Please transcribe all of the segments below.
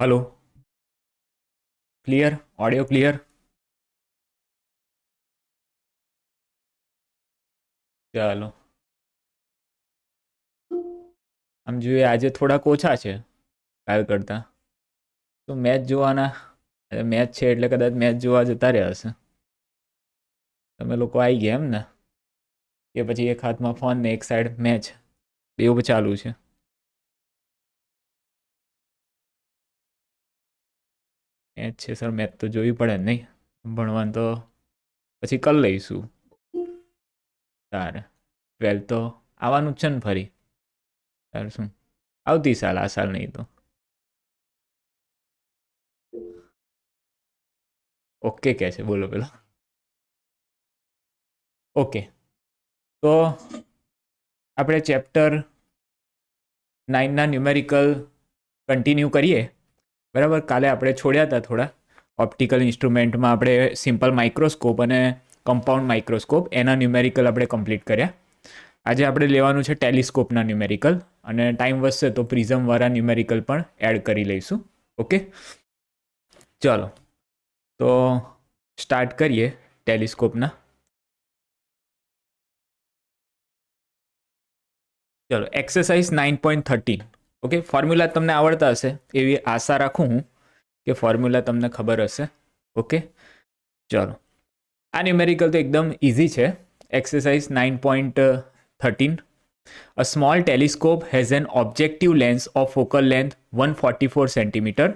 Hello clear audio clear ચાલો આમ જોઈએ આજે થોડાક ઓછા છે કાલ કરતાં તો મેચ જોવાના મેચ છે એટલે કદાચ મેચ જોવા જતા રહ્યા હશે તમે લોકો આવી ગયા એમ ને કે પછી એક હાથમાં ફોન ને એક સાઈડ મેચ એવું ચાલુ છે મેચ છે સર મેચ તો જોવી પડે ને નહીં ભણવાનું તો પછી કરી લઈશું તારે 12 તો આવવાનું જ છે ને ફરી તારે શું આવતી સાલ આ સાલ નહીં તો ઓકે કે છે બોલો પેલો ઓકે તો આપણે ચેપ્ટર 9ના ન્યુમેરિકલ કન્ટિન્યુ કરીએ બરાબર કાલે આપણે છોડ્યા હતા થોડા ઓપ્ટિકલ ઇન્સ્ટ્રુમેન્ટમાં આપણે સિમ્પલ માઇક્રોસ્કોપ અને કમ્પાઉન્ડ માઇક્રોસ્કોપ એના ન્યુમેરિકલ આપણે કમ્પ્લીટ કર્યા આજે આપણે લેવાનું છે ટેલિસ્કોપના ન્યુમેરિકલ અને ટાઈમ વધશે તો પ્રિઝમવાળા ન્યુમેરિકલ પણ એડ કરી લઈશું ઓકે ચાલો તો સ્ટાર્ટ કરીએ ટેલિસ્કોપના ચલો એક્સરસાઇઝ 9.13 ઓકે ફોર્મ્યુલા તમને આવડતા હશે એવી આશા રાખું હું કે ફોર્મ્યુલા તમને ખબર હશે ઓકે ચલો આ ન્યુમેરિકલ તો એકદમ ઇઝી છે exercise 9.13 A small telescope has an objective lens of focal length 144 centimeter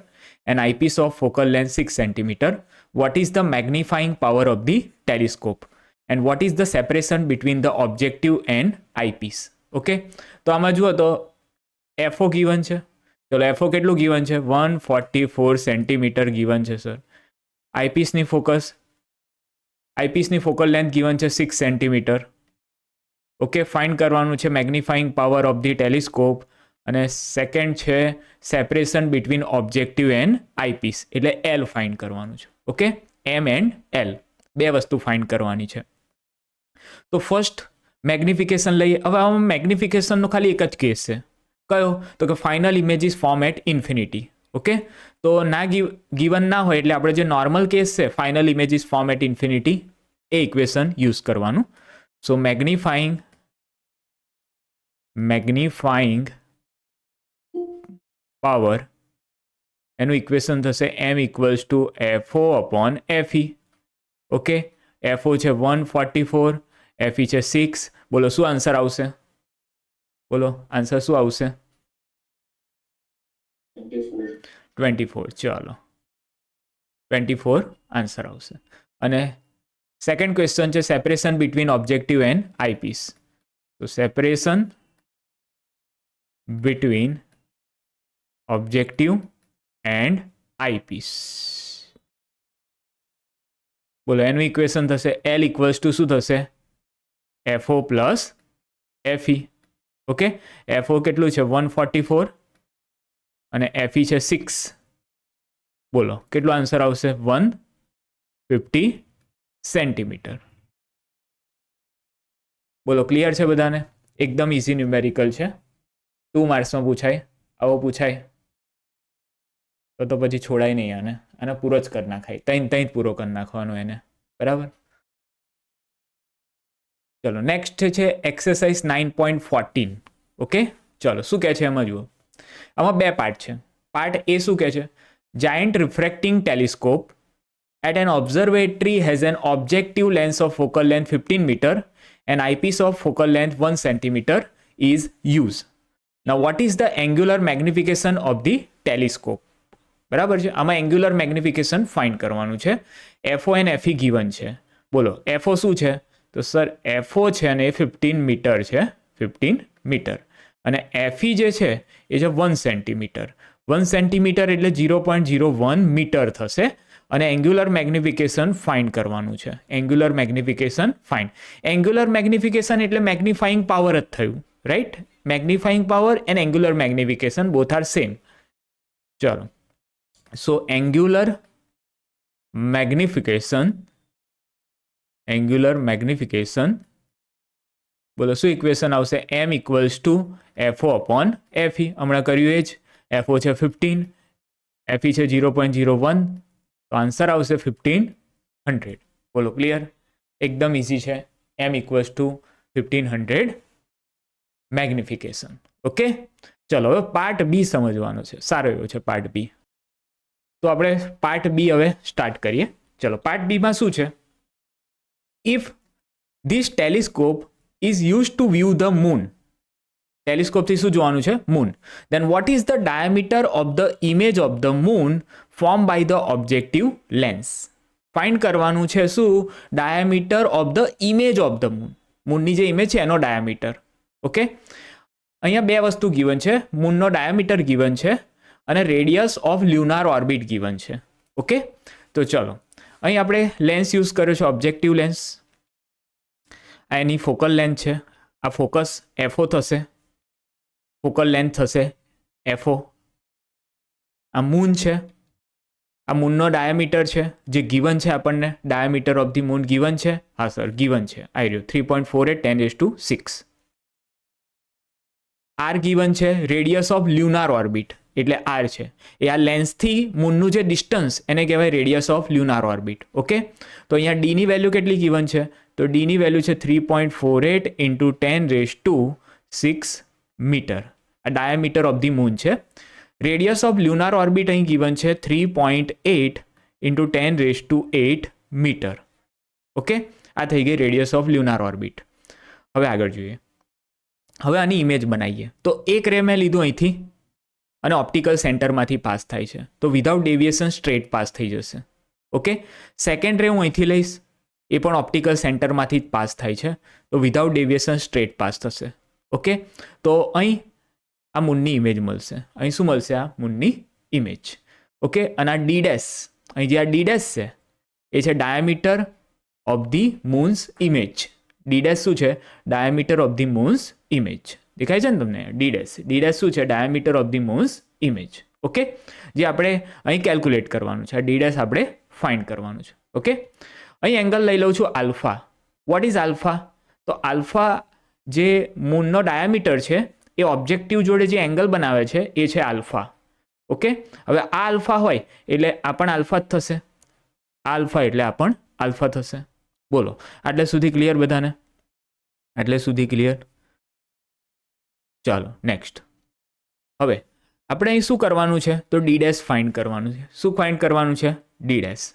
and eyepiece of focal length 6 centimeter. What is the magnifying power of the telescope? And what is the separation between the objective and eyepiece? Okay, તો આમાં જુઓ તો FO given છે ચલો FO કેટલું given છે 144 centimetre given છે sir આઈપીસની focal length given છે 6 સેન્ટીમીટર ઓકે ફાઇન્ડ કરવાનું છે magnifying power of the telescope અને સેકન્ડ છે separation between objective and eyepiece એટલે એલ ફાઇન્ડ કરવાનું છે ઓકે એમ એન્ડ એલ બે વસ્તુ ફાઇન્ડ કરવાની છે તો ફર્સ્ટ મેગ્નિફિકેશન લઈએ હવે આમાં મેગ્નિફિકેશનનો ખાલી એક જ કેસ છે કયો તો કે final images form at infinity okay તો ના ગીવન ના હોય એટલે આપણે જે નોર્મલ કેસ છે final images form at infinity એ ઇક્વેશન યુઝ કરવાનું સો મેગ્નિફાઇંગ પાવર એનું ઇક્વેશન થશે M equals to FO upon FE okay FO છે 144 FE છે 6 બોલો શું આન્સર આવશે બોલો આન્સર શું આવશે 24 ચાલો 24 આન્સર આવશે અને સેકન્ડ ક્વેશ્ચન છે separation between objective and eyepiece તો separation between objective and eyepiece બોલો એનું ઇક્વેશન થશે એલ ઇક્વલ્સ ટુ શું થશે FO plus FE okay FO કેટલું છે 144 અને FE છે 6 બોલો કેટલો આન્સર આવશે 150 સેન્ટીમીટર બોલો ક્લિયર છે બધાને એકદમ ઇઝી ન્યુમેરિકલ છે 2 માર્ક્સમાં પૂછાય આવો પૂછાય તો પછી છોડાય નહીં આને પૂરો જ કરી નાખાય ત્યાં જ પૂરો કરી નાખવાનો એને બરાબર ચલો નેક્સ્ટ છે એક્સરસાઇઝ 9.14 ઓકે ચલો શું કહે છે એમાં જુઓ આમાં બે પાર્ટ છે પાર્ટ એ શું કહે છે giant refracting telescope at an observatory has an objective lens of focal length 15 meter and eyepiece of focal length 1 centimeter is used. Now what is the angular magnification of the telescope? બરાબર છે આમાં angular magnification find કરવાનું છે FO and FE given છે બોલો FO શું છે તો સર FO છે અને એ 15 મીટર છે 15 મીટર અને FE જે છે એ છે 1 સેન્ટીમીટર 1 સેન્ટીમીટર એટલે 0.01 મીટર થશે અને એંગ્યુલર મેગ્નિફિકેશન ફાઇન્ડ કરવાનું છે angular magnification find angular magnification એટલે મેગ્નિફાઇંગ પાવર જ થયું right magnifying power and angular magnification both are same ચલો સો એંગ્યુલર મેગ્નિફિકેશન બોલો શું ઇક્વેશન આવશે M equals to FO upon FE હમણાં કર્યું એ જ FO છે 15 FE છે 0.01, તો આન્સર આવશે 1500. બોલો ક્લિયર? એકદમ ઇઝી છે. M equals to 1500 magnification. Okay, ચલો હવે પાર્ટ બી સમજવાનો છે. સારો એવો છે પાર્ટ બી. તો આપણે પાર્ટ બી હવે સ્ટાર્ટ કરીએ. ચલો, પાર્ટ બીમાં શું છે? If this telescope is use to view the moon, ટેલિસ્કોપથી શું જોવાનું છે? Moon. Then what is the diameter of the image of the moon form by the objective lens. Find કરવાનું છે શું? Diameter of the image of the moon. મૂનની જે image છે એનો ડાયામીટર. ઓકે, અહીંયા બે વસ્તુ ગિવન છે. મૂનનો ડાયામીટર ગિવન છે અને radius of lunar orbit given છે. ઓકે, તો ચલો, અહીં આપણે લેન્સ યુઝ કર્યો છે, ઓબ્જેક્ટિવ લેન્સ. આ એની ફોકલ લેન્થ છે. આ ફોકસ FO થશે, ફોકલ લેન્થ થશે FO. આ મૂન છે, આ મૂનનો ડાયામીટર છે જે ગિવન છે આપણને. Diameter of the moon given છે. હા સર, ગિવન છે. આઈ રહ્યો 3.48 10 6. R ગિવન છે, રેડિયસ ઓફ લ્યુનાર ઓર્બિટ એટલે R છે. એ આ લેન્સથી મૂનનું જે ડિસ્ટન્સ એને કહેવાય radius of lunar orbit. Okay, તો અહીંયા D ની વેલ્યુ કેટલી ગિવન છે? તો D ની વેલ્યુ છે 3.48 ઇન્ટુ 10⁶ મીટર. આ ડાયામીટર ઓફ ધી મૂન છે. રેડિયસ ઓફ લ્યુનાર ઓર્બિટ અહીં ગિવન છે 3.8 ઇન્ટુ 10⁸ મીટર. ઓકે, આ થઈ ગઈ રેડિયસ ઓફ લ્યુનાર ઓર્બિટ. હવે આગળ જોઈએ. હવે આની ઇમેજ બનાવીએ. તો એક રે મેં લીધું અહીંથી અને ઓપ્ટિકલ સેન્ટરમાંથી પાસ થાય છે, તો વિધાઉટ ડેવિએશન સ્ટ્રેટ પાસ થઈ જશે. ઓકે, સેકન્ડ રે હું અહીંથી લઈશ, એ પણ ઓપ્ટિકલ સેન્ટરમાંથી જ પાસ થાય છે, તો વિધાઉટ ડેવિએશન સ્ટ્રેટ પાસ થશે. ઓકે, તો અહીં આ મૂનની ઇમેજ મળશે. અહીં શું મળશે? આ મૂનની ઇમેજ. ઓકે, અને આ D ડેશ, અહીં જે આ D ડેશ છે એ છે diameter of the moon's image. D dash શું છે? Diameter of the moon's image. દેખાય છે ને તમને? D dash. D ડેશ શું છે? Diameter of the moon's image. Okay, જે આપણે અહીં કેલ્ક્યુલેટ કરવાનું છે. આ D ડેશ આપણે ફાઇન્ડ કરવાનું છે. ઓકે, અહીં એંગલ લઈ લઉં છું આલ્ફા. What is alpha? તો આલ્ફા જે મૂનનો ડાયામીટર છે એ ઓબ્જેક્ટિવ જોડે જે એંગલ બનાવે છે એ છે આલ્ફા. ઓકે, હવે આ આલ્ફા હોય એટલે આ પણ આલ્ફા જ થશે. આલ્ફા એટલે આ પણ આલ્ફા થશે. બોલો, આટલે સુધી ક્લિયર બધાને? આટલે સુધી ક્લિયર? ચાલો નેક્સ્ટ. હવે આપણે અહીં શું કરવાનું છે? તો D ડેશ ફાઇન્ડ કરવાનું છે. શું ફાઇન્ડ કરવાનું છે? D dash.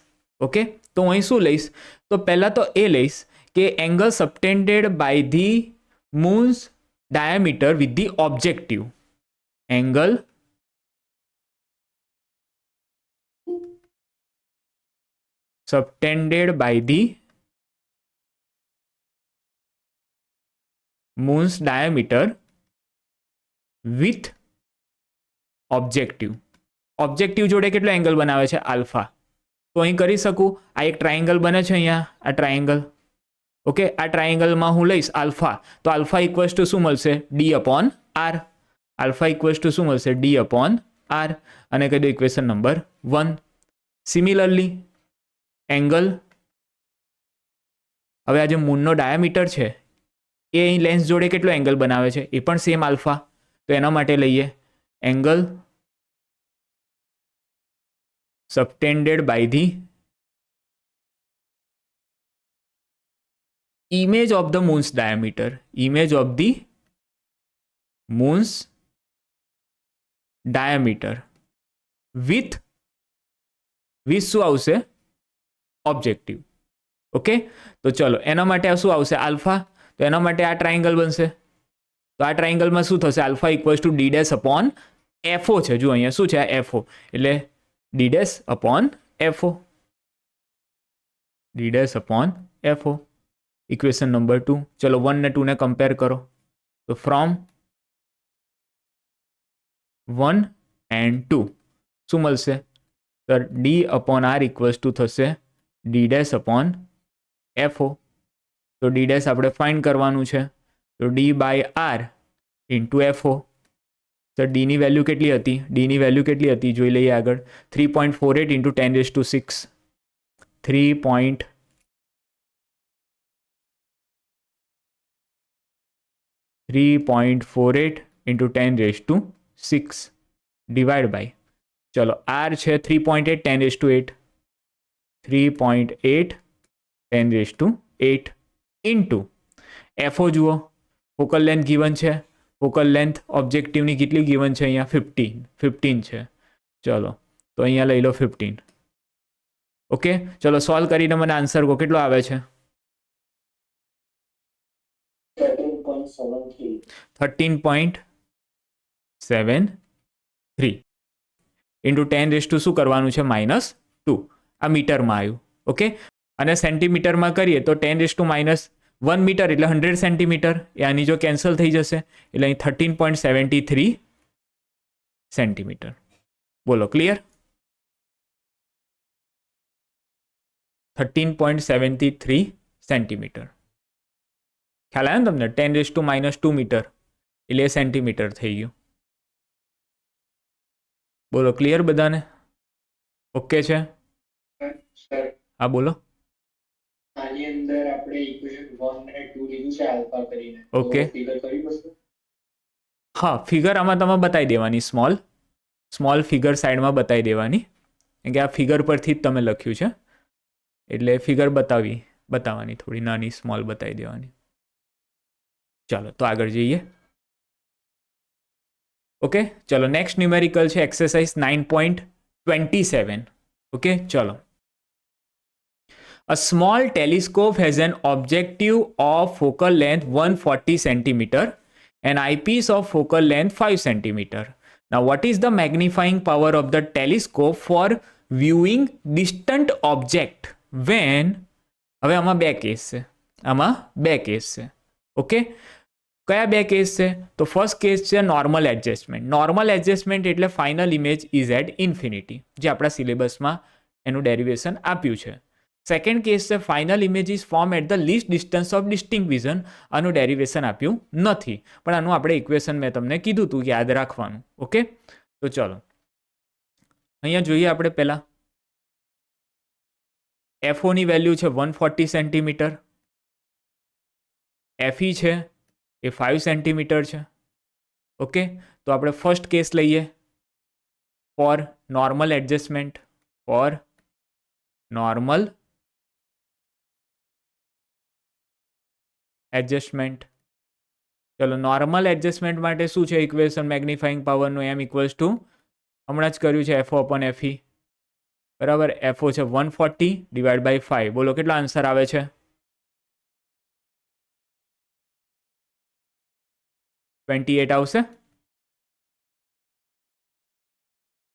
ઓકે, તો અહીં શું લઈશ? તો પહેલાં તો એ લઈશ કે angle subtended by the moon's diameter with the objective. Angle subtended by the moon's diameter with objective. Objective જોડે કેટલો એંગલ બનાવે છે? આલ્ફા. તો અહીં કરી શકું, આ એક ટ્રાયેંગલ બને છે અહીંયા, આ ટ્રાયેંગલ. ઓકે, આ ટ્રાયેંગલમાં હું લઈશ આલ્ફા, તો આલ્ફા ઇક્વલ્સ ટુ શું મળશે? D/R. આલ્ફા ઇક્વલ્સ ટુ શું મળશે? D/R. અને કહી દો ઇક્વેશન નંબર 1. સિમિલરલી એંગલ, હવે આ જે મૂનનો ડાયામીટર છે એ અહીં લેન્સ જોડે કેટલો એંગલ બનાવે છે? એ પણ સેમ આલ્ફા. તો એના માટે લઈએ angle subtended by the image of the moon's diameter. Image of the moon's diameter with શું આવશે? ઓબ્જેક્ટિવ. ઓકે, તો ચલો એના માટે શું આવશે? આલ્ફા. તો એના માટે આ ટ્રાયેંગલ બનશે. તો આ ટ્રાયેંગલમાં શું થશે? Alpha equals two D dash upon FO છે. જો અહીંયા શું છે? આ FO એટલે D dash upon FO. D dash upon FO. Equation number 2. ચલો 1 ને 2 ને કમ્પેર કરો. તો ફ્રોમ 1 એન્ડ 2 શું મળશે? તો D/R ઇક્વલ્સ ટુ થશે D ડેશ અપોન FO. તો D ડેશ આપણે ફાઇન્ડ કરવાનું છે. તો D/R ઇન્ટુ FO. તો D ની વેલ્યુ કેટલી હતી? D ની વેલ્યુ કેટલી હતી? જોઈ લઈએ આગળ. 3.48 ઇન્ટુ 10⁶. 3.48 into 10⁶ ડિવાઈડ બાય ચલો આર છે 3.8 10⁸ 3.8 10⁸ ઇન્ટુ એફઓ જુઓ, ફોકલ લેન્થ ગીવન છે, ફોકલ લેન્થ ઓબ્જેક્ટિવની કેટલી ગીવન છે અહીંયા 15 છે. ચલો તો અહીંયા લઈ લો 15. ઓકે, ચલો સોલ્વ કરીને મને આન્સર કહો કેટલો આવે છે. 13.73 ઇન્ટુ 10⁻² શું કરવાનું છે -2. આ મીટરમાં આવ્યું. ઓકે, અને સેન્ટીમીટરમાં કરીએ તો 10⁻1 મીટર એટલે 100 સેન્ટીમીટર. એ આની જો કેન્સલ થઈ જશે એટલે અહીં 13.73 સેન્ટીમીટર. બોલો ક્લિયર. 13.73 સેન્ટીમીટર. ખ્યાલ આવ્યો ને તમને. 10⁻² મીટર એટલે સેન્ટીમીટર થઈ ગયું. બોલો ક્લિયર બધાને. ઓકે છે. હા બોલો. આની અંદર આપણે ઇક્વેશન 1 અને 2 લીધું છે આલ્ફા કરીને. ઓકે, ફિગર કરી બસ. હા ફિગર આમાં તમે બતાવી દેવાની. સ્મોલ ફિગર સાઈડમાં બતાવી દેવાની, કેમ કે આ ફિગર પરથી જ તમે લખ્યું છે એટલે ફિગર બતાવવાની થોડી નાની સ્મોલ બતાવી દેવાની. ચાલો તો આગળ જઈએ. ઓકે, ચલો નેક્સ્ટ ન્યુમેરિકલ છે એક્સરસાઇઝ 9.27. ઓકે, ચલો. A small telescope has an objective of focal length 140 centimeter and eyepiece of focal length 5 centimeter. Now, what is the magnifying power of the telescope for viewing distant object when? હવે આમાં બે case છે. Okay, કયા બે case છે? તો first case છે normal adjustment. Normal adjustment એટલે final image is at infinity, જે આપણા સિલેબસમાં એનું ડેરિવેશન આપ્યું છે. સેકન્ડ કેસ છે final image is form at the least distance of distinct vision. આનું ડેરિવેશન આપ્યું નથી, પણ આનું આપણે ઇક્વેશન મેં તમને કીધું હતું યાદ રાખવાનું. ઓકે, તો ચલો અહીંયા જોઈએ આપણે પહેલા. એફઓની વેલ્યુ છે 140 સેન્ટીમીટર, એફઈ છે એ 5 સેન્ટીમીટર છે. ઓકે, તો આપણે ફર્સ્ટ કેસ લઈએ ફોર નોર્મલ એડજસ્ટમેન્ટ. ચલો નોર્મલ એડજસ્ટમેન્ટ માટે શું છે ઇક્વેશન મેગ્નિફાઈંગ પાવરનું? m ઇક્વલ્સ ટુ હમણાં જ કર્યું છે FO upon FE. બરાબર, FO છે 140 ડિવાઈડ બાય 5. બોલો કેટલો આન્સર આવે છે? 28 આવશે.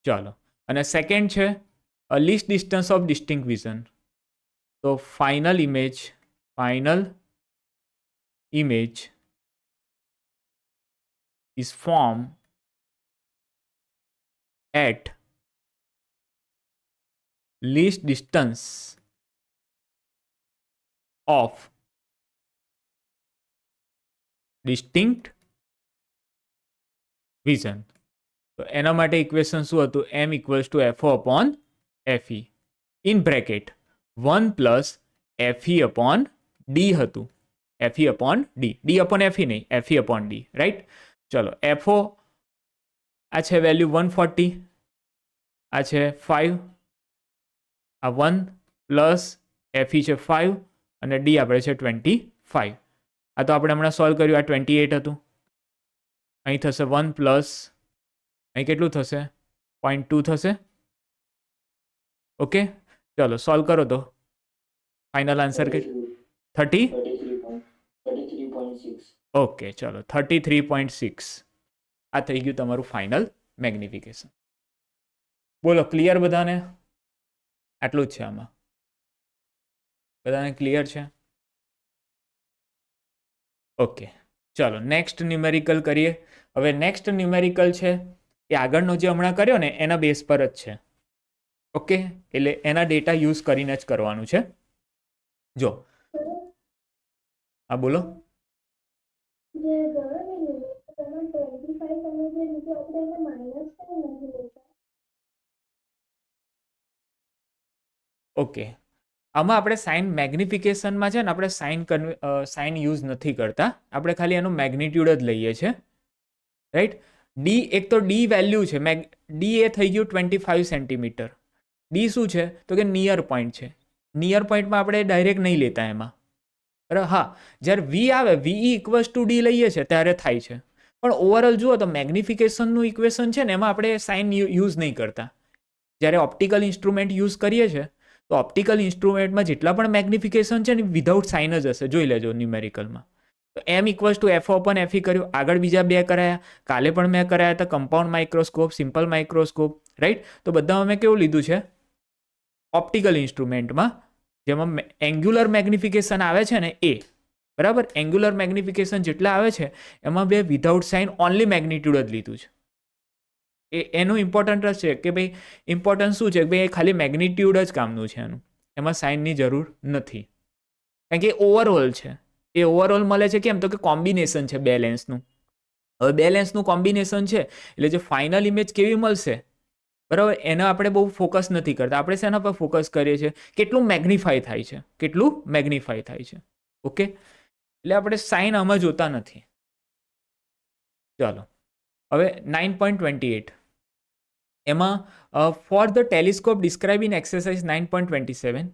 ચાલો, અને સેકન્ડ છે list distance of distinct vision. તો final image is formed at least distance of distinct vision. તો એના માટે ઇક્વેશન શું હતું? m equals to FO upon FE in bracket 1 plus FE upon D હતું. FE upon D, D upon FE નહીં, FE upon D, right. ચલો FO આ છે વેલ્યુ 140, આ છે 5, આ 1 પ્લસ FE છે 5 અને D આપણે છે 25. આ તો આપણે હમણાં સોલ્વ કર્યું. આ 28 હતું. અહીં થશે 1 પ્લસ અહીં કેટલું થશે? 0.2 થશે. ઓકે, ચલો સોલ્વ કરો તો ફાઇનલ આન્સર કે 33.6. ઓકે, ચલો 33.6. આ થઈ ગયું તમારું ફાઇનલ મેગ્નિફિકેશન. બોલો ક્લિયર બધાને? આટલું જ છે આમાં. બધાને ક્લિયર છે? ઓકે, ચલો નેક્સ્ટ ન્યુમેરિકલ કરીએ. હવે નેક્સ્ટ ન્યુમેરિકલ છે એ આગળનો જે હમણાં કર્યો ને એના બેઝ પર જ છે. ઓકે, એટલે એના ડેટા યુઝ કરીને જ કરવાનું છે. જો હા બોલો. ઓકે, આમાં આપણે સાઇન મેગ્નિફિકેશનમાં છે ને આપણે સાઇન યુઝ નથી કરતા. આપણે ખાલી એનું મેગ્નિટ્યુડ જ લઈએ છીએ, રાઈટ. ડી એક તો ડી વેલ્યુ છે ડી એ થઈ ગયું 25 સેન્ટીમીટર. ડી શું છે તો કે નિયર પોઈન્ટ છે. નિયર પોઈન્ટમાં આપણે ડાયરેક્ટ નહીં લેતા એમાં, બરાબર. હા, જ્યારે વી આવે વી ઇક્વલ્સ ટુ ડી લઈએ છીએ ત્યારે થાય છે. પણ ઓવરઓલ જુઓ તો મેગ્નિફિકેશનનું ઇક્વેશન છે ને એમાં આપણે સાઇન યુઝ નહીં કરતા. જ્યારે ઓપ્ટિકલ ઇન્સ્ટ્રુમેન્ટ યુઝ કરીએ છીએ તો ઓપ્ટિકલ ઇન્સ્ટ્રુમેન્ટમાં જેટલા પણ મેગ્નિફિકેશન છે ને વિધાઉટ સાઇન જ હશે. જોઈ લેજો ન્યુમેરિકલમાં. તો M equals to F upon F કર્યું. આગળ બીજા બે કરાયા, કાલે પણ મેં કરાયા હતા compound microscope, simple microscope, right. તો બધામાં મેં કેવું લીધું છે ઓપ્ટિકલ ઇન્સ્ટ્રુમેન્ટમાં જેમાં એંગ્યુલર મેગ્નિફિકેશન આવે છે ને એ, બરાબર. એંગ્યુલર મેગ્નિફિકેશન જેટલા આવે છે એમાં બે વિધાઉટ સાઇન ઓનલી મેગ્નિટ્યુડ જ લીધું છે. એનું ઇમ્પોર્ટન્ટ છે કે ભાઈ ઇમ્પોર્ટન્સ શું છે કે ભાઈ ખાલી મેગ્નિટ્યુડ જ કામનું છે એનું, એમાં સાઇનની જરૂર નથી કારણ કે ઓવરઓલ છે. એ ઓવરઓલ મળે છે કેમ તો કે કોમ્બિનેશન છે બે લેન્સનું. હવે બે લેન્સનું કોમ્બિનેશન છે એટલે જે ફાઇનલ ઇમેજ કેવી મળશે, બરાબર, એના આપણે બહુ ફોકસ નથી કરતા. આપણે શેના પર ફોકસ કરીએ છીએ કેટલું મેગ્નિફાય થાય છે, કેટલું મેગ્નિફાય થાય છે. ઓકે, એટલે આપણે સાઇન આમાં જોતા નથી. ચાલો હવે 9.28 એમાં for the telescope describe in exercise 9.27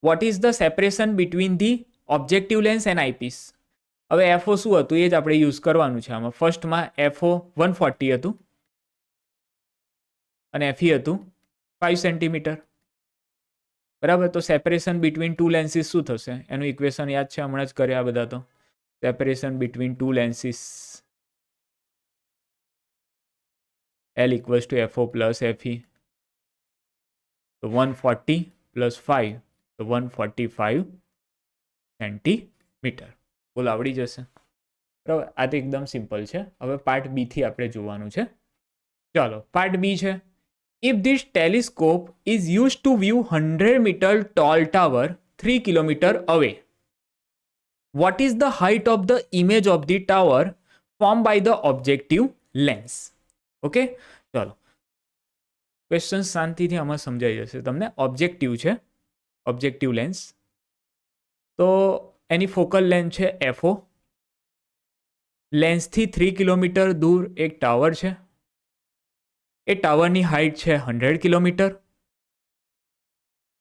vote is the separation between the objective lens and eyepiece. હવે એફઓ શું હતું એ જ આપણે યુઝ કરવાનું છે આમાં. ફર્સ્ટમાં એફઓ 140 હતું અને એફઈ હતું 5 સેન્ટીમીટર, બરાબર. તો સેપરેશન બિટવીન ટુ લેન્સીસ શું થશે એનું ઇક્વેશન યાદ છે, હમણાં જ કર્યા બધા. તો separation between two lenses L equals to FO plus FE. તો 140 plus 5 તો 145 સેન્ટીમીટર. બોલ આવડી જશે, બરાબર. આ તો એકદમ સિમ્પલ છે. હવે પાર્ટ બી થી આપણે જોવાનું છે. ચાલો પાર્ટ બી છે. If this telescope is use to view 100 metre tall tower 3 kilometre away, what is the height of the image of the tower formed by the objective lens? Okay, ચાલો question શાંતિથી આમાં સમજાઈ જશે તમને. Objective છે, objective lens. તો એની focal length છે FO. લેન્સથી 3 kilometre દૂર એક ટાવર છે. એ ટાવરની હાઇટ છે 100 કિલોમીટર.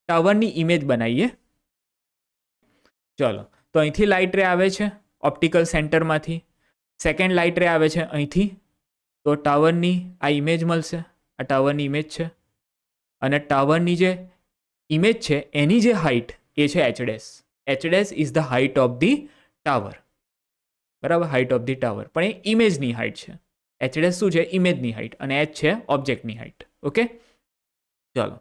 ટાવરની ઇમેજ બનાવીએ. ચલો, તો અહીંથી લાઇટ રે આવે છે ઓપ્ટિકલ સેન્ટરમાંથી. સેકન્ડ લાઇટ રે આવે છે અહીંથી. તો ટાવરની આ ઇમેજ મળશે. આ ટાવરની ઇમેજ છે અને ટાવરની જે ઇમેજ છે એની જે હાઇટ એ છે H dash. H dash is the height of the tower, બરાબર. હાઇટ ઓફ ધી ટાવર પણ એ ઇમેજની હાઇટ છે. એચ ડેશ શું છે ઇમેજની હાઇટ અને એચ છે ઓબ્જેક્ટની હાઇટ. ઓકે, ચાલો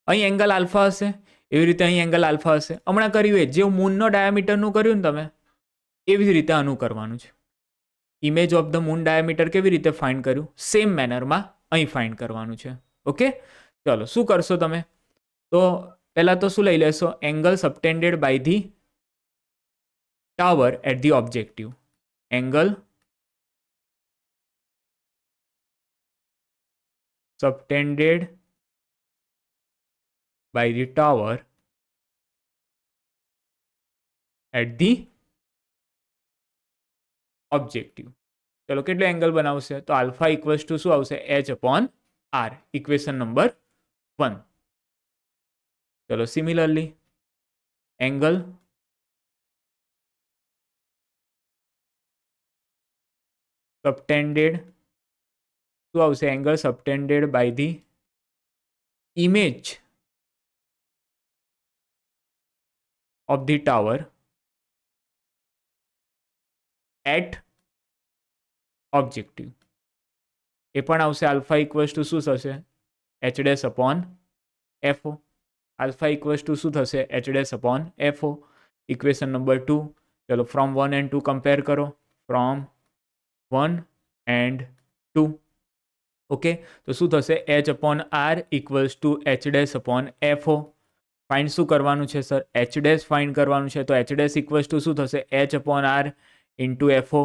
અહીં એંગલ આલ્ફા હશે, એવી રીતે અહીં એંગલ આલ્ફા હશે. હમણાં કર્યું એ જે મૂનનો ડાયામીટરનું કર્યું ને તમે એવી જ રીતે આનું કરવાનું છે. Image of the moon diameter કેવી રીતે ફાઇન્ડ કર્યું સેમ મેનરમાં અહીં ફાઇન્ડ કરવાનું છે. ઓકે, ચલો શું કરશો તમે તો પહેલાં તો શું લઈ લેશો angle subtended by the tower at the objective. Angle subtended by the tower at the objective. ચલો કેટલો એંગલ બનાવશે તો આલ્ફા ઇક્વલ્સ ટુ શું આવશે h upon r. Equation number 1. ચલો સિમિલરલી એંગલ subtended શું આવશે angle subtended by the image of the tower at objective. એ પણ આવશે આલ્ફા ઇક્વલ્સ ટુ શું થશે H dash upon FO. Alpha equals to શું થશે H dash upon FO. Equation number 2. ચલો ફ્રોમ 1 and 2 કમ્પેર કરો. From 1 and 2. ઓકે, તો શું થશે H upon R equals to H dash upon FO. Find શું કરવાનું છે સર એચ ડેશ ફાઇન્ડ કરવાનું છે. તો એચ ડેશ ઇક્વલ્સ ટુ શું થશે H upon R into FO.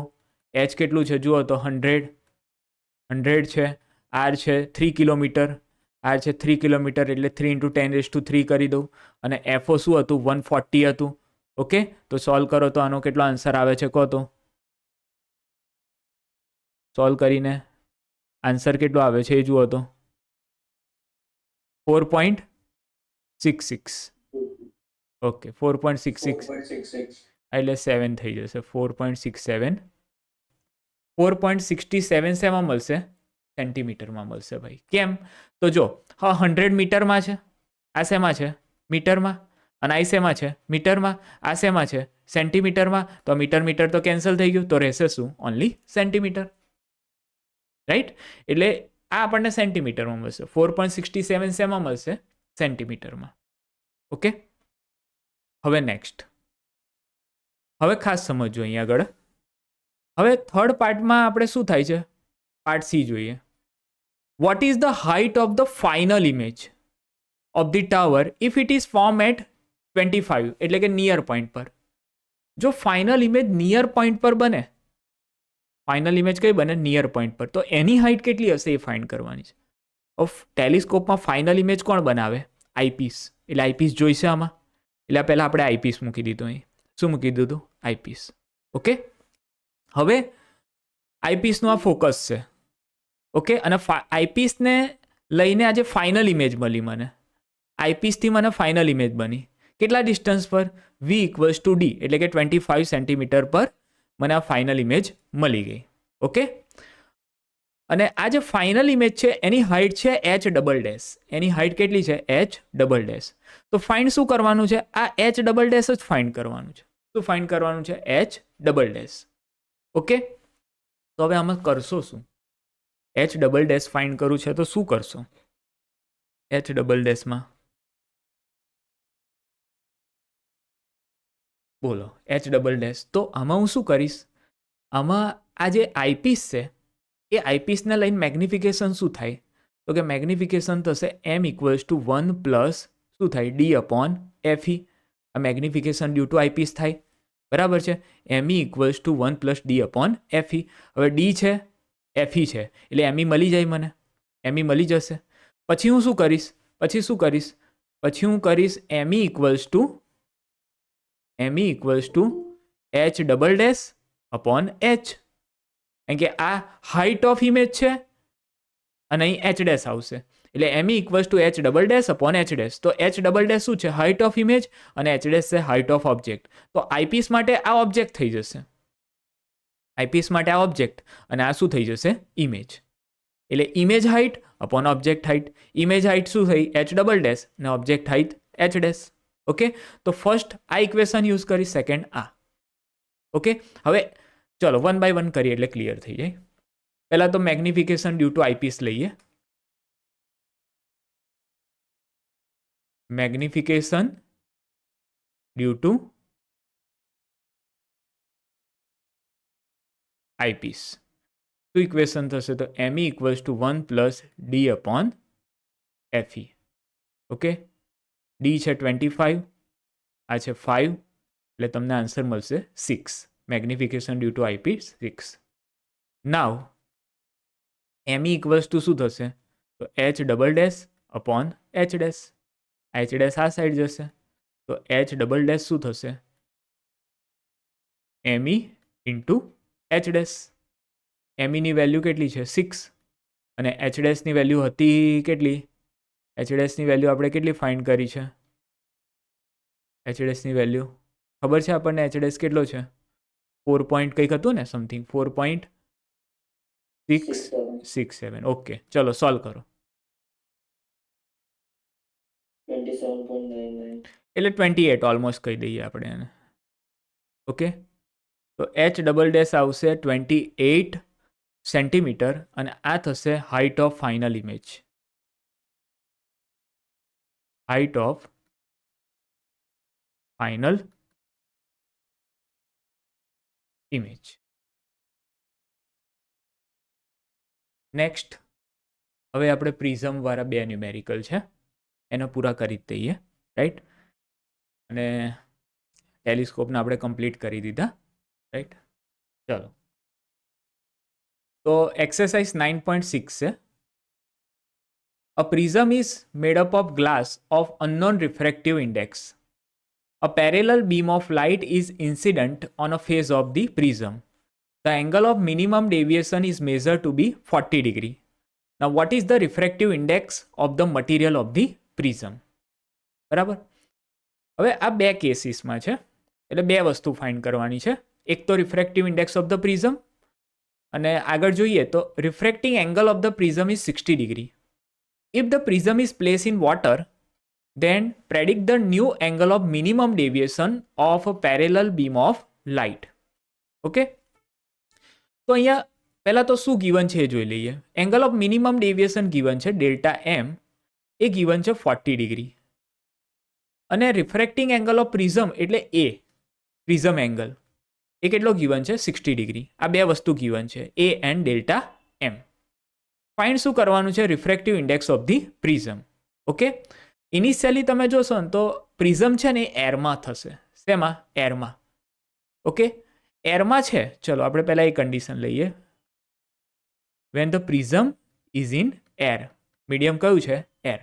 H કેટલું છે જુઓ તો 100 છે. આર છે 3 કિલોમીટર. આર છે 3 કિલોમીટર એટલે 3 ઇન્ટુ 10⁻³ કરી દઉં અને એફઓ શું હતું 140 હતું. ઓકે, તો સોલ્વ કરો તો આનો કેટલો આન્સર આવે છે કહો તો. સોલ્વ કરીને આન્સર કેટલો આવે છે એ જુઓ તો 4.66. ઓકે 4.66 4.66. એટલે 7 થઈ જશે 4.67. 4.67 શેમાં મળશે? સેન્ટીમીટરમાં મળશે ભાઈ. કેમ? તો જો હા 100 મીટરમાં છે, આ શેમાં છે? મીટરમાં. અને આ શેમાં છે? મીટરમાં. આ શેમાં છે? સેન્ટીમીટરમાં. તો મીટર મીટર તો કેન્સલ થઈ ગયું, તો રહેશે શું? Only centimetre. રાઈટ? એટલે આ આપણને સેન્ટીમીટરમાં મળશે. 4.67 શેમાં મળશે? સેન્ટીમીટરમાં. ઓકે, હવે નેક્સ્ટ. હવે ખાસ સમજો અહીંયા આગળ. હવે થર્ડ પાર્ટમાં આપણે શું થાય છે? પાર્ટ સી જોઈએ. What is the height of the final image of the tower if it is form at 25, એટલે કે નિયર પોઈન્ટ પર. જો ફાઇનલ ઇમેજ નિયર પોઈન્ટ પર બને, ફાઇનલ ઇમેજ કઈ બને? નિયર પોઈન્ટ પર, તો એની હાઇટ કેટલી હશે એ ફાઇન્ડ કરવાની છે. ઓફ ટેલિસ્કોપમાં ફાઇનલ ઇમેજ કોણ બનાવે? આઈપીસ. એટલે આઈપીસ જોઈશે આમાં, એટલે પહેલાં આપણે આઈપીસ મૂકી દીધું અહીં. શું મૂકી દીધું? આઈપીસ. ઓકે, હવે આઈપીસનું આ ફોકસ છે. ઓકે, અને આઈપીસને લઈને આજે ફાઇનલ ઇમેજ મળી મને. આઈપીસથી મને ફાઇનલ ઇમેજ બની. કેટલા ડિસ્ટન્સ પર? વી ઇક્વલ્સ ટુ ડી, એટલે કે 25 સેન્ટીમીટર પર મને આ ફાઇનલ ઇમેજ મળી ગઈ. ઓકે, અને આ જે ફાઇનલ ઇમેજ છે એની હાઇટ છે એચ ડબલ ડેશ. એની હાઇટ કેટલી છે? H double dash. તો ફાઇન્ડ શું કરવાનું છે? આ એચ ડબલ ડેશ જ ફાઇન્ડ કરવાનું છે. શું ફાઇન્ડ કરવાનું છે? H double dash. ઓકે, તો હવે આમાં કરશો શું? એચ ડબલ ડેશ ફાઇન્ડ કરવું છે તો શું કરશો? એચ ડબલ ડેશમાં બોલો, એચ ડબલ ડેશ. તો આમાં હું શું કરીશ? આમાં આ જે આઈપીસ છે એ આઈપીસને લઈને મેગ્નિફિકેશન શું થાય? તો કે મેગ્નિફિકેશન થશે એમ ઇક્વલ્સ ટુ 1 પ્લસ શું થાય? D upon Fe. આ મેગ્નિફિકેશન ડ્યુ ટુ આઈપીસ થાય. બરાબર છે? M E equals to 1 plus D upon Fe. હવે ડી છે, એફઈ છે, એટલે એમઈ મળી જાય મને. એમઈ મળી જશે. પછી હું શું કરીશ? પછી હું કરીશ M E equals to H double dash upon H. કારણ કે આ હાઇટ ઓફ ઇમેજ છે અને અહીં એચ ડેશ આવશે, એટલે M E equals to H double dash upon H dash. તો એચ ડબલ ડેશ શું છે? હાઇટ ઓફ ઇમેજ, અને એચ ડેશ છે હાઇટ ઓફ ઓબ્જેક્ટ. તો આઈપીસ માટે આ ઓબ્જેક્ટ થઈ જશે. આઈપીસ માટે આ ઓબ્જેક્ટ, અને આ શું થઈ જશે? ઇમેજ. એટલે image height upon object height. Image height શું થઈ? એચ ડબલ ડેશ, અને object height H dash. Okay, તો ફર્સ્ટ આ ઇક્વેશન યુઝ કરી, સેકન્ડ આ. ઓકે, હવે ચલો 1 બાય 1 કરીએ એટલે ક્લિયર થઈ જાય. પહેલાં તો મેગ્નિફિકેશન ડ્યુ ટુ આઈપીસ લઈએ. Magnification due to eyepiece. શું ઇક્વેશન થશે? તો M E equals to 1 plus D upon F E. Okay, D છે 25, આ છે 5, એટલે તમને આન્સર મળશે 6. Magnification due to eyepiece 6. Now ME equals to શું થશે? તો H double dash upon H dash. H dash આ સાઈડ જશે, તો એચ ડબલ ડેશ શું થશે? ME into H dash. એમઈની વેલ્યુ કેટલી છે? 6, અને એચ ડેશની વેલ્યુ હતી કેટલી? એચ ડેશની વેલ્યુ આપણે કેટલી ફાઇન્ડ કરી છે? એચ ડેશની વેલ્યુ ખબર છે આપણને? એચ ડેશ કેટલો છે? 4 પોઈન્ટ કંઈક હતું ને, સમથિંગ 4.667. ઓકે, ચલો સોલ્વ કરો. 27.99. એટલે 28 ઓલમોસ્ટ કહી દઈએ આપણે એને. ઓકે, તો એચ ડબલ ડેશ આવશે 28 સેન્ટીમીટર, અને આ થશે height of final image. Height of final image. Next, હવે આપણે પ્રિઝમ વાળા 2 ન્યુમેરિકલ છે એને પૂરા કરી જ દઈએ. રાઈટ? અને ટેલિસ્કોપને આપણે કમ્પ્લીટ કરી દીધા. રાઈટ? ચલો, તો એક્સરસાઇઝ 9.6 છે. A prism is made up of glass of unknown refractive index. A parallel beam of light is incident on a face of the prism. The angle of minimum deviation is measured to be 40 degree. Now what is the refractive index of the material of the prism? બરાબર. હવે આ બે કેસીસમાં છે, એટલે બે વસ્તુ find કરવાની છે. એક તો refractive index of the prism, અને આગળ જોઈએ તો refracting angle of the prism is 60 degree. If the prism is place in water, then predict the new angle of minimum deviation of a parallel beam of light. Okay, તો અહીંયા પહેલાં તો શું given છે એ જોઈ લઈએ. Angle of minimum deviation given છે delta એમ, એ given છે 40 ડિગ્રી. અને રિફ્રેક્ટિંગ એંગલ ઓફ પ્રિઝમ એટલે એ પ્રિઝમ એંગલ એ કેટલો ગિવન છે 60 ડિગ્રી. આ બે વસ્તુ ગિવન છે, A and delta M. Find શું કરવાનું છે? Refractive index of the prism. Okay, initially તમે જોશો ને તો પ્રિઝમ છે ને એ એરમાં થશે. શેમાં? એરમાં. ઓકે, એરમાં છે. ચલો આપણે પહેલાં એ કન્ડિશન લઈએ. When the prism is in air, medium કયું છે? એર.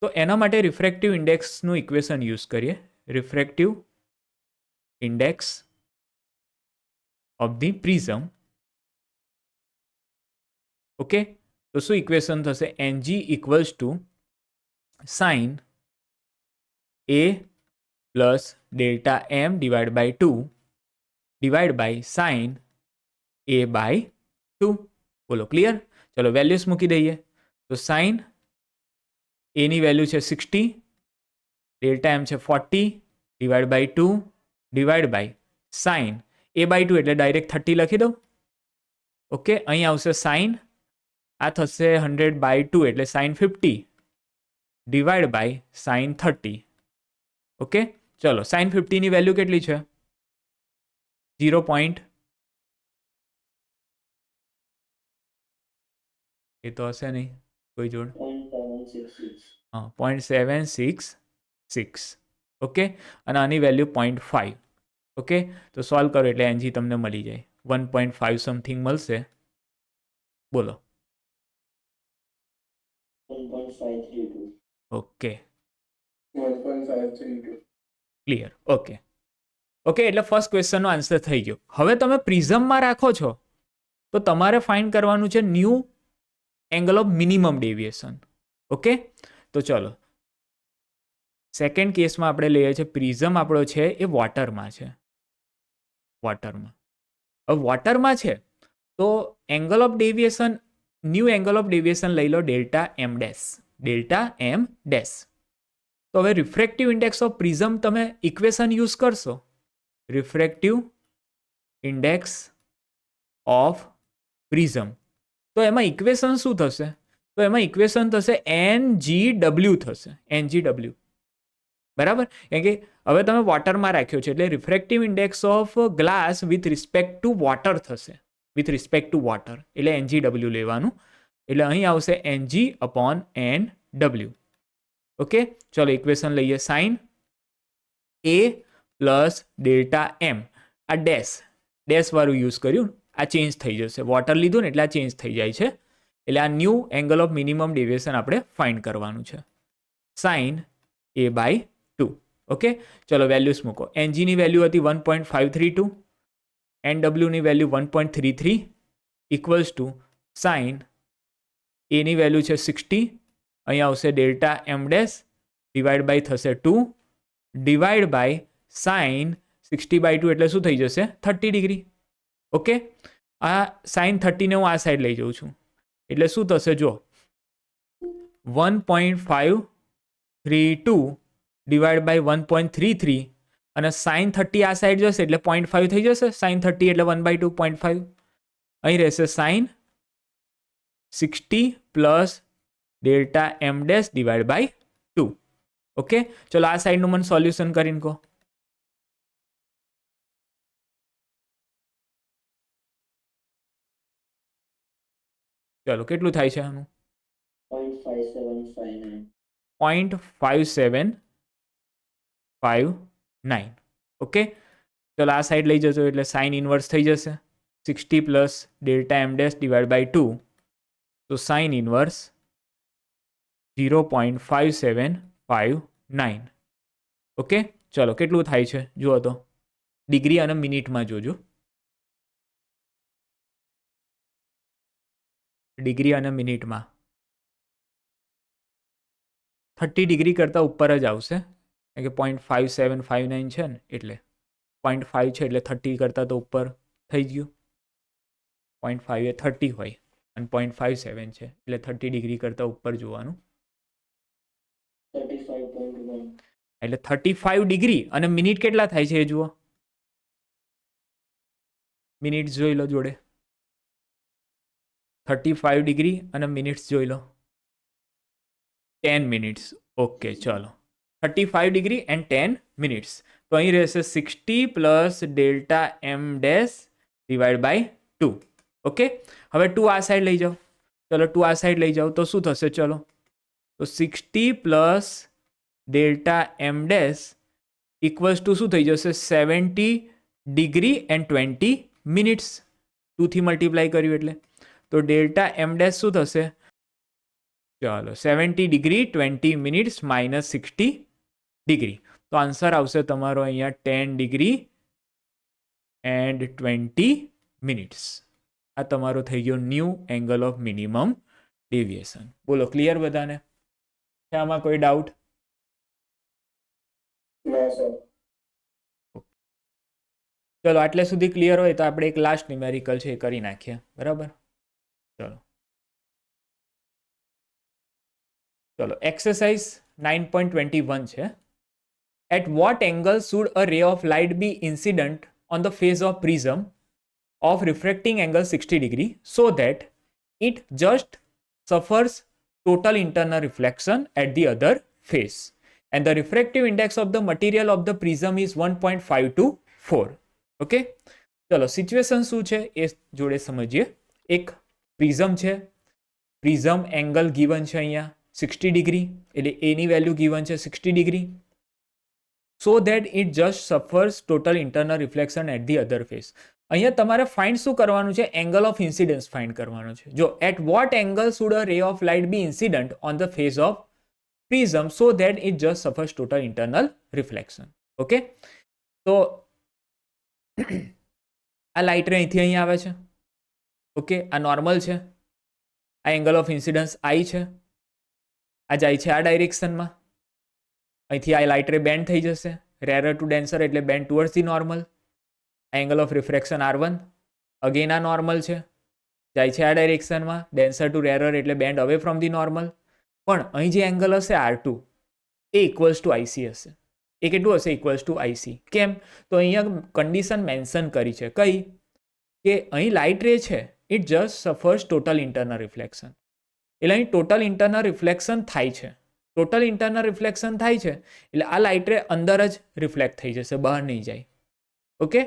તો એના માટે રિફ્રેક્ટિવ ઇન્ડેક્સનું ઇક્વેશન યુઝ કરીએ. Refractive index of the prism. Okay, તો શું ઇક્વેશન થશે? NG equals to sin A plus delta M divide by 2 divide by sin A by 2. બોલો, ક્લિયર? ચલો વેલ્યુઝ મૂકી દઈએ. તો sin એની વેલ્યુ છે 60, ડેલ્ટા એમ છે 40 divide by 2 divide by sin A by 2 એટલે ડાયરેક્ટ 30 લખી દઉં. ઓકે, અહીં આવશે sin, આ થશે 100 બાય 2 એટલે sin 50 divide by sin 30. Okay, ચલો sin 50 ની વેલ્યુ કેટલી છે? 0. એ તો હશે નહીં કોઈ જોડ. 0.766. ઓકે, અને આની વેલ્યુ 0.5. ઓકે, તો સોલ્વ કરો એટલે NG તમને મળી જાય 1.5 સમથિંગ મળશે. બોલો. 1.532. ઓકે, 1.532. ક્લિયર. ઓકે ઓકે, એટલે ફર્સ્ટ ક્વેશ્ચનનો આન્સર થઈ ગયો. હવે તમે પ્રિઝમમાં રાખો છો તો તમારે ફાઇન્ડ કરવાનું છે new angle of minimum deviation. Okay, તો ચલો સેકન્ડ કેસમાં આપણે લઈએ છીએ. પ્રિઝમ આપણો છે એ વોટરમાં છે. વોટરમાં, હવે વોટરમાં છે તો angle of deviation, new angle of deviation લઈ લો delta M dash. Delta M dash. તો હવે રિફ્રેક્ટિવ ઇન્ડેક્સ ઓફ પ્રિઝમ તમે ઇક્વેશન યુઝ કરશો. રિફ્રેક્ટિવ ઇન્ડેક્સ ઓફ પ્રિઝમ, તો એમાં ઇક્વેશન શું થશે? તો એમાં ઇક્વેશન થશે NGW થશે. NGW, બરાબર? કેમ કે હવે તમે વોટરમાં રાખ્યો છે એટલે refractive index of glass with respect to water થશે. વિથ રિસ્પેક્ટ ટુ વોટર એટલે NGW લેવાનું. એટલે અહીં આવશે NG/NW. ઓકે, ચલો ઇક્વેશન લઈએ. Sine A plus delta M, આ ડેશ વાળું યુઝ કર્યું, આ ચેન્જ થઈ જશે. વોટર લીધું ને એટલે આ ચેન્જ થઈ જાય છે. એટલે આ new angle of minimum deviation આપણે ફાઇન્ડ કરવાનું છે. Sine A by 2. ઓકે, ચલો વેલ્યુઝ મૂકો. NG ની વેલ્યુ હતી 1.532, NW ની value 1.33 equals to sine A ની વેલ્યુ છે 60, અહીંયા આવશે delta M dash divide by થશે 2 ડિવાઈડ બાય સાઇન 60 બાય 2 એટલે શું થઈ જશે? 30 ડિગ્રી. ઓકે, આ સાઇન 30 ને હું આ સાઈડ લઈ જઉં છું એટલે શું થશે? જો 1.532 ડિવાઈડ બાય 1.33 અને સાઇન 30 આ સાઈડ જશે એટલે 0.5 થઈ જશે. સાઇન 30 એટલે 1/2 0.5. અહીં રહેશે sine 60 plus delta M dash divide by 2. Okay, ચલો આ સાઈડનું મને સોલ્યુશન કરીને કહો. ચલો કેટલું થાય છે આનું? 0.5759. 0.5759. ઓકે, ચલો આ સાઈડ લઈ જજો એટલે સાઇન ઇનવર્સ થઈ જશે 60 plus delta M dash divide by 2. તો સાઇન ઇનવર્સ 0.5759. ઓકે, ચલો કેટલું થાય છે જુઓ તો. ડિગ્રી અને મિનિટમાં જોજો. ડિગ્રી અને મિનિટમાં 30 ડિગ્રી કરતાં ઉપર જ આવશે, કારણ કે 0.5759 છે ને, એટલે 0.5 છે એટલે 30 કરતાં તો ઉપર થઈ ગયું. 0.5 એ 30 હોય અને 0.57 છે એટલે 30 ડિગ્રી કરતાં ઉપર જોવાનું. 35.1 એટલે 35 ડિગ્રી અને મિનિટ કેટલા થાય છે એ જુઓ. મિનિટ્સ જોઈ લો જોડે. 35 ડિગ્રી અને મિનિટ્સ જોઈ લો. 10 મિનિટ્સ. ઓકે ચલો, 35 ડિગ્રી એન્ડ 10 મિનિટ્સ. તો અહીં રહેશે 60 plus delta M dash divide by 2. Okay, હવે 2 આ સાઈડ લઈ જાઓ. ચલો 2 આ સાઈડ લઈ જાઓ તો શું થશે? ચલો તો 60 plus delta M dash equals to શું થઈ જશે? 70 ડિગ્રી એન્ડ 20 મિનિટ્સ. 2થી મલ્ટીપ્લાય કર્યું એટલે તો ડેલ્ટા એમ ડેશ શું થશે? ચાલો 70 ડિગ્રી 20 મિનિટ્સ માઇનસ 60 ડિગ્રી. તો આન્સર આવશે તમારો અહીંયા 10 ડિગ્રી એન્ડ 20 મિનિટ્સ. આ તમારો થઈ ગયો new angle of minimum deviation. બોલો, ક્લિયર બધાને? છે આમાં કોઈ ડાઉટ? ના સર. ચલો આટલે સુધી ક્લિયર હોય તો આપણે એક લાસ્ટ ન્યુમેરિકલ છે એ કરી નાખીએ. બરાબર, ચલો એક્સરસાઇઝ 9.21 છે. At what angle should a ray of light be incident on the face of prism of refracting angle 60 degree so that it just suffers total internal reflection at the other face, and the refractive index of the material of the prism is 1.524. Okay, ચલો situation શું છે એ જોડે સમજીએ. એક prism છે, prism angle given છે અહીંયા 60 degree, એટલે એની વેલ્યુ ગીવન છે 60 degree. So that it just suffers total internal reflection at the other face. અહીંયા તમારે ફાઇન્ડ શું કરવાનું છે? એંગલ ઓફ ઇન્સિડન્સ ફાઇન્ડ કરવાનું છે. જો at what angle should a ray of light be incident on the face of prism so that it just suffers total internal reflection. Okay, તો આ લાઇટ રે અહીંથી અહીં આવે છે. ઓકે, આ નોર્મલ છે, આ એંગલ ઓફ ઇન્સિડન્સ આઈ છે, આ જાય છે આ ડાયરેક્શનમાં. અહીંથી આ લાઇટ રે બેન્ડ થઈ જશે, રેરર ટુ ડેન્સર એટલે band towards the normal. Angle of refraction R1 again આ નોર્મલ છે, જાય છે આ ડાયરેક્શનમાં, ડેન્સર ટુ રેરર એટલે band away from the normal. પણ અહીં જે એંગલ હશે R2 A equals to IC હશે. એ કેટલું હશે? Equals to IC. કેમ? તો અહીંયા કન્ડિશન મેન્શન કરી છે. કઈ? કે અહીં લાઇટ રે છે it just suffers total internal reflection. એટલે અહીં ટોટલ ઇન્ટરનલ રિફ્લેક્શન થાય છે. ટોટલ ઇન્ટરનલ રિફ્લેક્શન થાય છે એટલે આ લાઇટ રે અંદર જ રિફ્લેક્ટ થઈ જશે, બહાર નહીં જાય. ઓકે,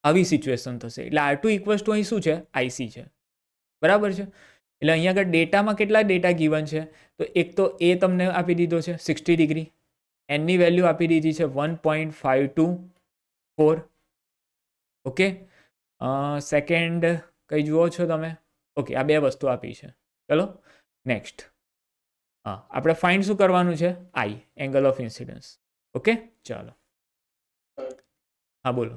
આવી સિચ્યુએશન થશે. એટલે R2 ઇક્વલ્સ ટુ અહીં શું છે? આઈસી છે. બરાબર છે. એટલે અહીંયા આગળ ડેટામાં કેટલા ડેટા ગીવન છે? તો એક તો એ તમને આપી દીધો છે 60 ડિગ્રી, એનની વેલ્યુ આપી દીધી છે 1.524. ઓકે, સેકન્ડ કઈ જુઓ છો તમે? ઓકે, આ બે વસ્તુ આપી છે. ચલો નેક્સ્ટ, હા આપણે ફાઇન્ડ શું કરવાનું છે? આઈ, એંગલ ઓફ ઇન્સિડન્સ. ઓકે ચાલો, હા બોલો.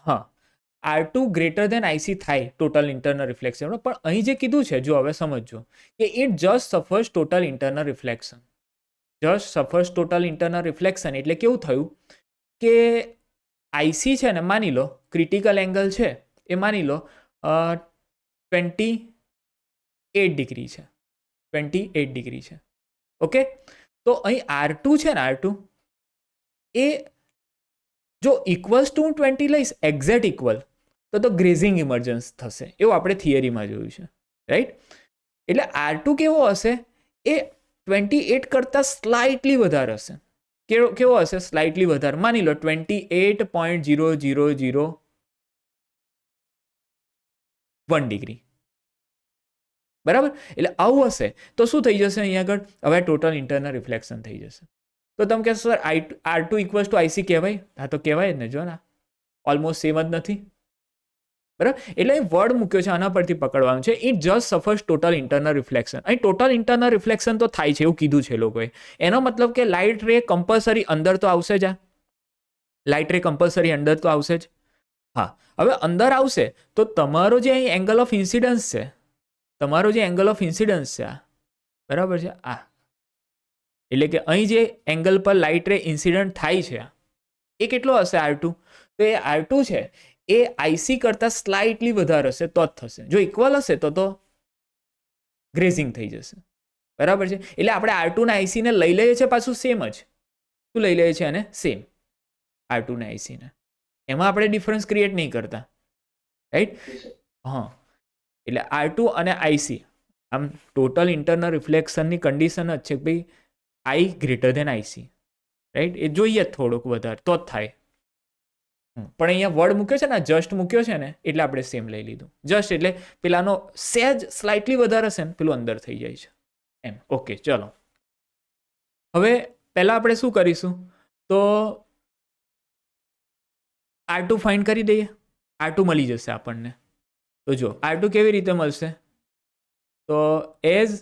હા, R2 ગ્રેટર દેન આઈસી થાય ટોટલ ઇન્ટરનલ રિફ્લેક્શન. પણ અહીં જે કીધું છે જો હવે સમજો કે it just suffers total internal reflection. Just suffers total internal reflection એટલે કેવું થયું કે આઈસી છે ને, માની લો ક્રિટિકલ એંગલ છે એ માની લો 28 ડિગ્રી છે, 28 ડિગ્રી છે. ઓકે, તો અહીં R2 છે ને, R2 એ જો ઇક્વલ્સ ટુ 20 લઈશ એક્ઝેક્ટ ઇક્વલ તો ગ્રેઝિંગ ઇમર્જન્સ થશે, એવું આપણે થિયરીમાં જોયું છે, રાઈટ? એટલે R2 કેવો હશે? એ 28 કરતાં સ્લાઇટલી વધારે હશે. કેવો હશે? સ્લાઇટલી વધારે. માની લો 28.0001 ડિગ્રી. બરાબર? એટલે આવું હશે તો શું થઈ જશે અહીંયા આગળ? હવે ટોટલ ઇન્ટરનલ રિફ્લેક્શન થઈ જશે. તો તમે કહેશો sir R2 equals to IC કહેવાય? હા તો કહેવાય જ ને, જો ના ઓલમોસ્ટ સેમ જ નથી. બરાબર? એટલે વર્ડ મૂક્યો છે આના પરથી પકડવાનું છે. It just suffers total internal reflection. અહીં ટોટલ ઇન્ટરનલ રિફ્લેક્શન તો થાય છે એવું કીધું છે લોકોએ. એનો મતલબ કે લાઇટ રે કમ્પલસરી અંદર તો આવશે જ. આ લાઇટ રે કમ્પલસરી અંદર તો આવશે જ. હા, હવે અંદર આવશે તો તમારો જે અહીં એંગલ ઓફ ઇન્સિડન્સ છે, તમારો જે એંગલ ઓફ ઇન્સિડન્સ છે આ, બરાબર છે આ, એટલે કે અહીં જે એંગલ પર લાઇટ રે ઇન્સિડન્ટ થાય છે એ કેટલો હશે R2? તો એ R2 છે એ IC કરતાં સ્લાઇટલી વધારે હશે તો જ થશે. જો ઇક્વલ હશે તો ગ્રેઝિંગ થઈ જશે, બરાબર છે. એટલે આપણે R2 ને IC ને લઈ લઈએ છીએ પાછું સેમ જ. શું લઈ લઈએ છીએ? અને સેમ R2 ને IC ને, એમાં આપણે ડિફરન્સ ક્રિએટ નહીં કરતા, રાઈટ? હા, એટલે R2 અને IC આમ ટોટલ ઇન્ટરનલ રિફ્લેક્શનની કન્ડિશન જ છે કે ભાઈ I greater than IC, right? એ જોઈએ થોડુંક વધારે તો જ થાય. પણ અહીંયા વર્ડ મૂક્યો છે ને, જસ્ટ મૂક્યો છે ને, એટલે આપણે સેમ લઈ લીધું. જસ્ટ એટલે પેલાનો સહેજ સ્લાઇટલી વધારે હશે ને પેલું અંદર થઈ જાય છે એમ. ઓકે, ચલો હવે પહેલાં આપણે શું કરીશું તો R2 ફાઇન્ડ કરી દઈએ. R2 મળી જશે આપણને. તો જો R2 કેવી રીતે મળશે? તો as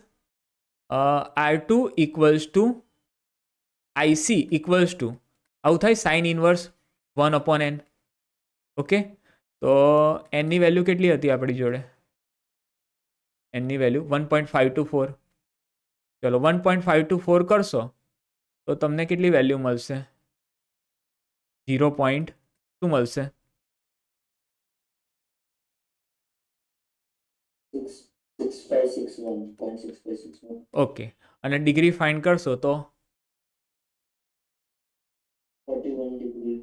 R2 equals to IC equals to આવું થાય સાઇન ઇનવર્સ 1/n. ઓકે, તો એનની વેલ્યુ કેટલી હતી આપણી જોડે? એનની વેલ્યુ 1.524. ચલો 1.524 કરશો તો તમને કેટલી વેલ્યુ મળશે? 0. શું મળશે? 6561.6561. ઓકે, અને ડિગ્રી ફાઇન્ડ કરશો તો 41 degree.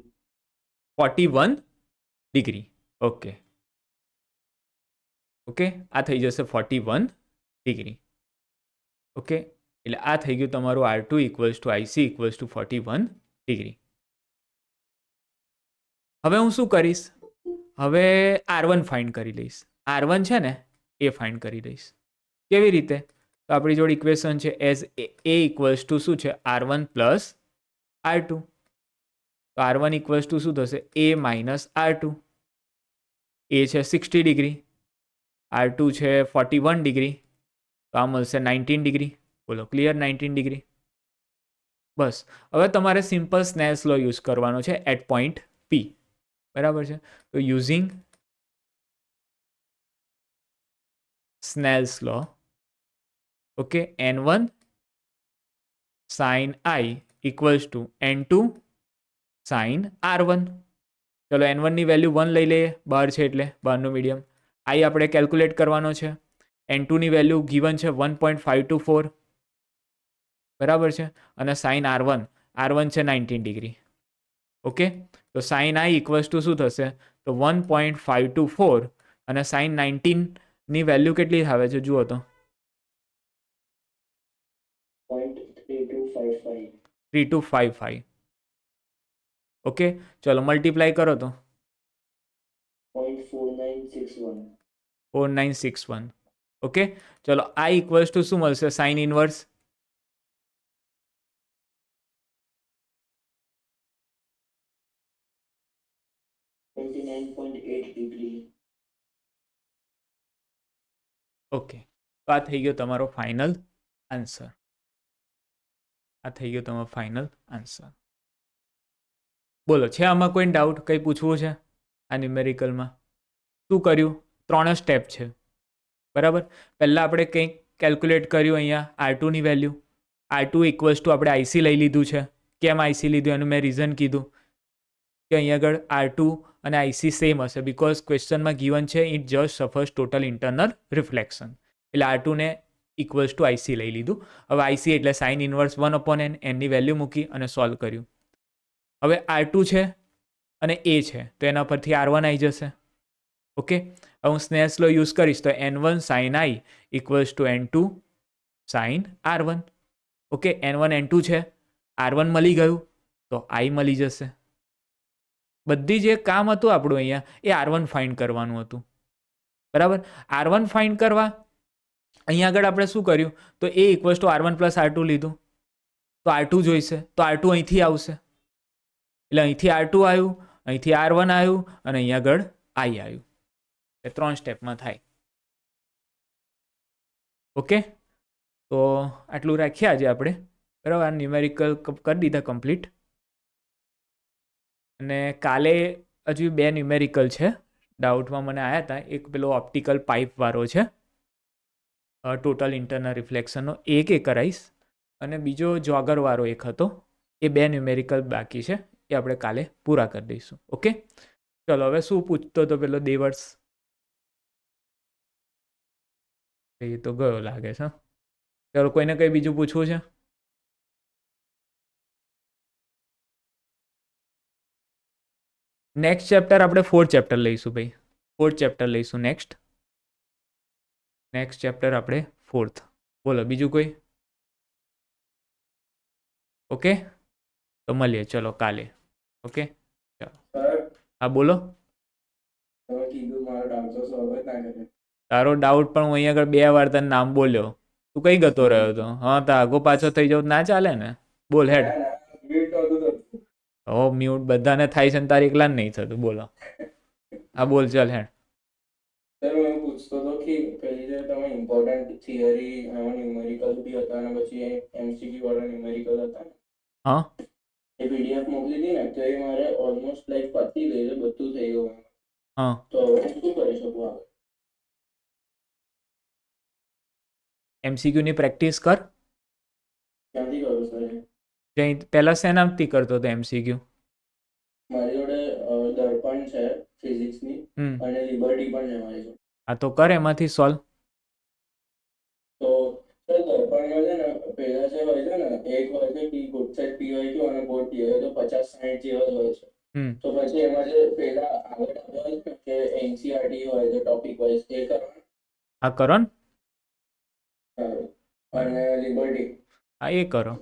41 ડિગ્રી. ઓકે ઓકે, આ થઈ જશે 41 ડિગ્રી. ઓકે, એટલે આ થઈ ગયું તમારું R2 equals to IC equals to 41 degree. હવે હું શું કરીશ? હવે R1 ફાઇન્ડ કરી લઈશ. R1 છે ને એ ફાઇન્ડ કરી લઈશ. કેવી રીતે? તો આપણી જોડે ઇક્વેશન છે એઝ A ઇક્વલ્સ ટુ શું છે? R1 plus R2. તો R1 ઇક્વલ્સ ટુ શું થશે? A minus R2. A છે 60 ડિગ્રી, R2 છે 41 ડિગ્રી, તો આ મળશે 19 ડિગ્રી. બોલો, ક્લિયર? 19 ડિગ્રી. બસ, હવે તમારે સિમ્પલ સ્નેલ્સ લો યુઝ કરવાનો છે એટ પોઈન્ટ P, બરાબર છે. તો using Snell's law, okay, N1 sin I equals to N2 sin R1. ચલો N1 ની વેલ્યુ 1 લઈ લઈએ, બહાર છે એટલે બહારનું મીડિયમ. I આપણે કેલ્ક્યુલેટ કરવાનો છે. N2 ની વેલ્યુ ગીવન છે 1.524, બરાબર છે. અને સાઇન R1 છે 19 ડિગ્રી. ઓકે, તો સાઇન I ઇક્વલ્સ ટુ શું થશે? તો 1.524 અને સાઇન 19 ની વેલ્યુ કેટલી આવે છે જુઓ તો 0.3255. 3255. ઓકે, ચલો મલ્ટીપ્લાય કરો તો 0.4961. 4961. ઓકે, ચલો I ઇક્વલ્સ ટુ શું મળશે? Sine inverse 29.8 degree. ઓકે, તો આ થઈ ગયો તમારો ફાઇનલ આન્સર. આ થઈ ગયો તમારો ફાઇનલ આન્સર. બોલો, છે આમાં કોઈ ડાઉટ? કંઈ પૂછવું છે આ ન્યુમેરિકલમાં? શું કર્યું? 3 સ્ટેપ છે, બરાબર. પહેલાં આપણે કંઈક કેલ્ક્યુલેટ કર્યું અહીંયા R2 ની વેલ્યુ. R2 ઇક્વલ્સ ટુ આપણે IC લઈ લીધું છે. કેમ IC લીધું એનું મેં રીઝન કીધું કે અહીંયા આગળ R2 અને IC સેમ હશે બિકોઝ ક્વેશ્ચનમાં ગીવન છે it just suffers total internal reflection. એટલે R2 ને ઇક્વલ્સ ટુ IC લઈ લીધું. હવે IC એટલે સાઇન ઇનવર્સ 1/n, એની વેલ્યુ મૂકી અને સોલ્વ કર્યું. હવે R2 છે અને A છે તો એના પરથી R1 આવી જશે. ઓકે, હવે હું સ્નેલ્સ લો યુઝ કરીશ તો N1 sin I equals to N2 sin R1. Okay, N1 N2 છે, R1 મળી ગયું તો I મળી જશે. બધી જે કામ હતું આપણું અહીંયા એ R1 ફાઇન્ડ કરવાનું હતું, બરાબર. R1 ફાઇન્ડ કરવા અહીંયા આગળ આપણે શું કર્યું? તો A equals to R1 plus R2 લીધું. તો R2 જોઈશે તો R2 અહીંથી આવશે, એટલે અહીંથી R2 આવ્યું, અહીંથી R1 આવ્યું અને અહીંયા આગળ I આવ્યું. એ 3 સ્ટેપમાં થાય. ઓકે, તો આટલું રાખ્યા આજે આપણે, બરાબર. આ ન્યુમેરિકલ કરી દીધા કમ્પ્લીટ. અને કાલે હજુ બે ન્યુમેરિકલ છે ડાઉટમાં મને આવ્યા હતા. એક પેલો ઓપ્ટિકલ પાઇપ વાળો છે ટોટલ ઇન્ટરનલ રિફ્લેક્શનનો, એક એ કરાવીશ. અને બીજો જોગર વાળો એક હતો, એ બે ન્યુમેરિકલ બાકી છે, એ આપણે કાલે પૂરા કરી દઈશું. ઓકે ચલો હવે શું પૂછતો હતો પેલો દેવર્સ? એ તો ગયો લાગે છે. ચલો કોઈને કંઈ બીજું પૂછવું છે? નેક્સ્ટ ચેપ્ટર આપણે 4th ચેપ્ટર લઈશું ભાઈ. 4th ચેપ્ટર લઈશું નેક્સ્ટ ચેપ્ટર આપણે 4th. બોલો બીજું કોઈ? ઓકે તો મળીએ ચલો કાલે. ઓકે ચાલો. હા બોલો. તારો ડાઉટ પણ હું અહીંયા આગળ 2 વાર તને નામ બોલ્યો, તું કઈ ગતો રહ્યો હતો? હા તો આગો પાછો થઈ જાવ ના ચાલે ને. બોલ હેડ. ઓ મ્યુટ બધાને થાય છે ને તારે એકલા નહીં થતું. બોલો હા બોલ ચાલ હેડ. સર હું પૂછતો હતો કે પેલી જે તમે ઇમ્પોર્ટન્ટ થિયરી ન્યુમેરિકલ બી હતા અને પછી એમસીક્યુ વાળા ન્યુમેરિકલ હતા ને, હા એ પીડીએફ મોકલી હતી ને, તો એ મારે ઓલમોસ્ટ લાઈક પતી ગઈ છે, બધું થઈ ગયું. હા તો હવે હું શું કરી શકું આગળ? MCQ ની પ્રેક્ટિસ કર. ક્યાંથી કરું સર? જઈ પહેલા શેનાથી કરતો હતો MCQ? મારી જોડે દર્પણ છે ફિઝિક્સની અને લિબર્ટી પણ છે મારી જોડે. હા તો કર એમાંથી સોલ્વ. તો સર દર્પણમાં છે ને પહેલા જે હોય છે ને, એક હોય છે કે ગુડ સાઇડ PYQ અને બોર્ડ PYQ, તો 50-60 જેવા જ હોય છે. તો પછી એમાં જે પહેલા આગળ હોય છે કે NCERT હોય છે ટોપિક વાઇઝ, એ કરવાનું. હા કરો ને. અને લિબર્ટી હા એ કરો.